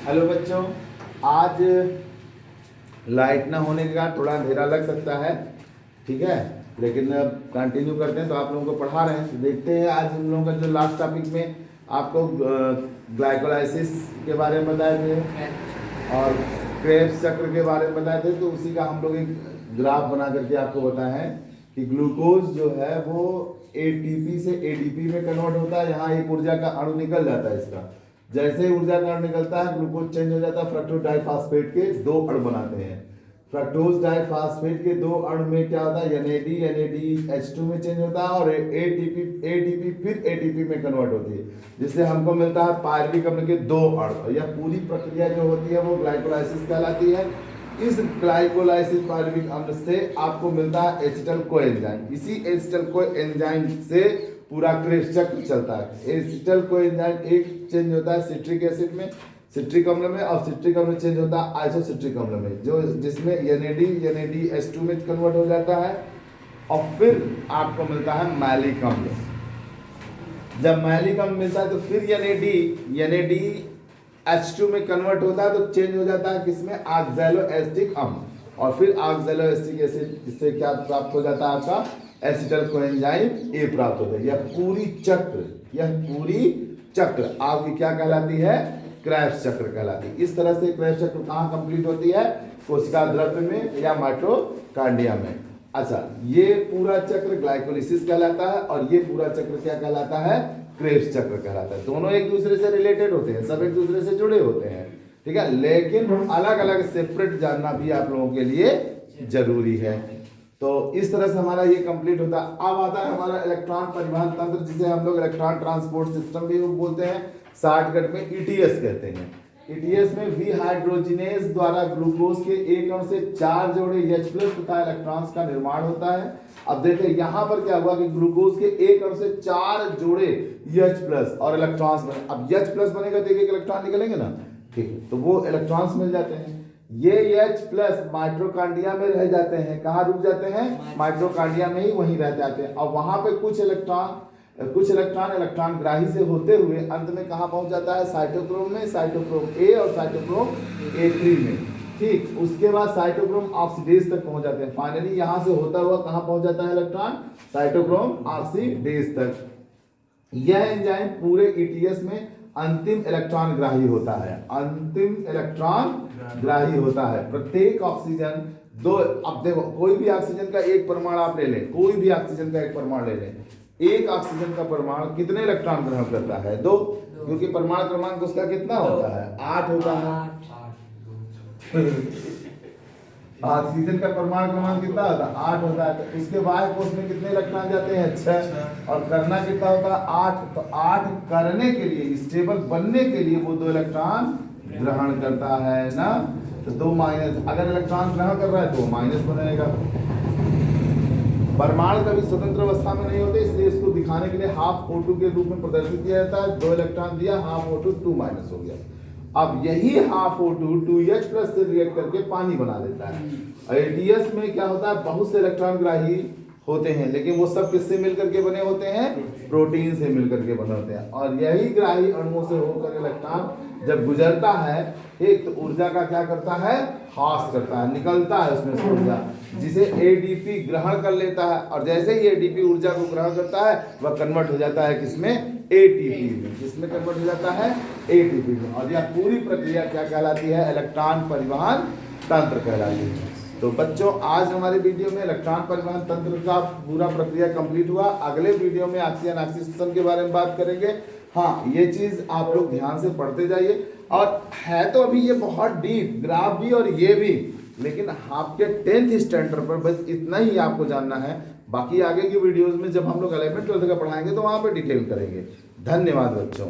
Hello बच्चों, आज light ना होने के कारण थोड़ा अंधेरा लग सकता है, ठीक है। लेकिन अब कंटिन्यू करते हैं। तो आप लोगों को पढ़ा रहे हैं, तो देखते हैं आज हम लोगों का जो लास्ट टॉपिक में आपको ग्लाइकोलाइसिस के बारे में बताए थे और क्रेब्स चक्र के बारे में बताए थे। तो उसी का हम लोग एक ग्राफ बना करके आपको बताए हैं कि ग्लूकोज जो है वो एटीपी से एडीपी में कन्वर्ट होता है। यहाँ एक ऊर्जा का अणु निकल जाता है इसका। जैसे ही ऊर्जा का अणु निकलता है ग्लूकोज चेंज हो जाता है, फ्रक्टोज डाइफॉस्फेट के दो अणु बनाते हैं। फ्रक्टोज डाइफॉस्फेट के दो अणु में क्या होता है, NADH2 में चेंज होता है और ADP फिर ATP में कन्वर्ट होती है, जिससे हमको मिलता है पायरुविक अम्ल के दो अणु। यह पूरी प्रक्रिया जो होती है वो ग्लाइकोलाइसिस कहलाती है। इस ग्लाइकोलाइसिस पायरुविक अम्ल से आपको मिलता है एसिटल कोएंजाइम। इसी एसिटल कोएंजाइम से पूरा क्रेब्स चक्र चलता है। एसिटल कोएंजाइम एक चेंज होता है सिट्रिक एसिड में, सिट्रिक अम्ल में, और सिट्रिक अम्ल चेंज होता है आइसोसिट्रिक अम्ल में, जो जिसमें NADH2 में कन्वर्ट हो जाता है और फिर आपको मिलता है मैलिक अम्ल। जब मैलिक अम्ल मिलता है तो फिर NADH2 में कन्वर्ट होता है, तो चेंज हो जाता है किसमें, ऑक्सैलोएसिटिक अम्ल, और फिर ऑक्सैलोएसिटिक एसिड इससे क्या प्राप्त हो जाता है, आपका एसिटल कोएंजाइम A प्राप्त होता है। यह पूरी चक्र आपकी क्या कहलाती है, क्रेब्स चक्र कहलाती है। इस तरह से क्रेब्स चक्र कहाँ कंप्लीट होती है, कोशिका द्रव्य में या माइटोकॉन्ड्रिया में। अच्छा, ये पूरा चक्र ग्लाइकोलाइसिस कहलाता है और ये पूरा चक्र क्या कहलाता है, क्रेब्स चक्र कहलाता है। दोनों एक दूसरे से रिलेटेड होते हैं, सब एक दूसरे से जुड़े होते हैं, ठीक है। लेकिन अलग अलग सेपरेट जानना भी आप लोगों के लिए जरूरी है। तो इस तरह से हमारा ये कंप्लीट होता है। अब आता है हमारा इलेक्ट्रॉन परिवहन तंत्र, जिसे हम लोग इलेक्ट्रॉन ट्रांसपोर्ट सिस्टम भी बोलते हैं, शॉर्टकट में ETS कहते हैं। ETS में वी हाइड्रोजिनेज द्वारा ग्लूकोज के एक अणु से 4 जोड़े H+ तथा इलेक्ट्रॉन्स का निर्माण होता है। अब देखिए यहाँ पर क्या हुआ कि ग्लूकोज के एक अणु से 4 जोड़े H+ और इलेक्ट्रॉन्स बने। अब H+ बनेगा तो एक इलेक्ट्रॉन निकलेंगे ना, ठीक है, तो वो इलेक्ट्रॉन्स मिल जाते हैं। ये H+ माइटोकॉन्ड्रिया में रह जाते हैं। कहाँ रुक जाते हैं, माइटोकॉन्ड्रिया में ही वहीं रह जाते हैं। और वहां पे कुछ इलेक्ट्रॉन ग्राही से होते हुए अंत में कहाँ पहुंच जाता है, साइटोक्रोम में, साइटोक्रोम A और साइटोक्रोम A3 में, ठीक। उसके बाद साइटोक्रोम ऑक्सीडेज तक पहुंच जाते हैं। फाइनली यहां से होता हुआ कहाँ पहुंच जाता है इलेक्ट्रॉन, साइटोक्रोम ऑक्सीडेज तक। यह एंजाइम पूरे ETS में अंतिम इलेक्ट्रॉन ग्राही होता है, अंतिम इलेक्ट्रॉन ग्राही होता है। प्रत्येक ऑक्सीजन दो, अब देखो कोई भी ऑक्सीजन का एक परमाणु आप ले लें, कोई भी ऑक्सीजन का एक परमाणु ले लें, एक ऑक्सीजन का परमाणु कितने इलेक्ट्रॉन ग्रहण करता है, 2, क्योंकि परमाणु क्रमांक उसका कितना होता है, 8 होता है। ऑक्सीजन का परमाणु क्रमांक कितना होता है, 8 होता है। तो उसके बाह्य कोश में कितने इलेक्ट्रॉन जाते हैं, 6, और करना कितना होता है, 8। तो 8 करने के लिए, स्टेबल बनने के लिए वो 2 इलेक्ट्रॉन ग्रहण करता है ना। तो 2 माइनस, अगर इलेक्ट्रॉन ग्रहण कर रहा है तो माइनस बनेगा। परमाणु कभी स्वतंत्र अवस्था में नहीं होते, इसलिए इसको दिखाने के लिए ½ के रूप में प्रदर्शित किया जाता है। 2 इलेक्ट्रॉन दिया, ½ 2 माइनस हो गया। अब यही ½ 2H+ से रिएक्ट करके पानी बना देता है। ETS में क्या होता है, बहुत से इलेक्ट्रॉन ग्राही होते हैं, लेकिन वो सब किससे मिलकर के बने होते हैं, प्रोटीन से मिलकर के बने होते हैं। और यही ग्राही अणुओं से होकर इलेक्ट्रॉन जब गुजरता है, एक तो ऊर्जा का क्या करता है, ह्रास करता है, निकलता है उसमें से ऊर्जा, जिसे ADP ग्रहण कर लेता है। और जैसे ही ADP ऊर्जा को ग्रहण करता है, वह कन्वर्ट हो जाता है किसमें, ATP में। किसमें कन्वर्ट हो जाता है, ATP में। और यह पूरी प्रक्रिया क्या कहलाती है, इलेक्ट्रॉन परिवहन तंत्र कहलाती है। तो बच्चों, आज हमारे वीडियो में इलेक्ट्रॉन परिवहन तंत्र का पूरा प्रक्रिया कंप्लीट हुआ। अगले वीडियो में ऑक्सीजन ऑक्सीडेशन के बारे में बात करेंगे। हाँ, ये चीज आप लोग ध्यान से पढ़ते जाइए। और है तो अभी ये बहुत डीप ग्राफ भी और ये भी, लेकिन आपके 10th स्टैंडर्ड पर बस इतना ही आपको जानना है। बाकी आगे की वीडियोस में जब हम लोग 11th 12th का पढ़ाएंगे तो वहां पे डिटेल करेंगे। धन्यवाद बच्चों।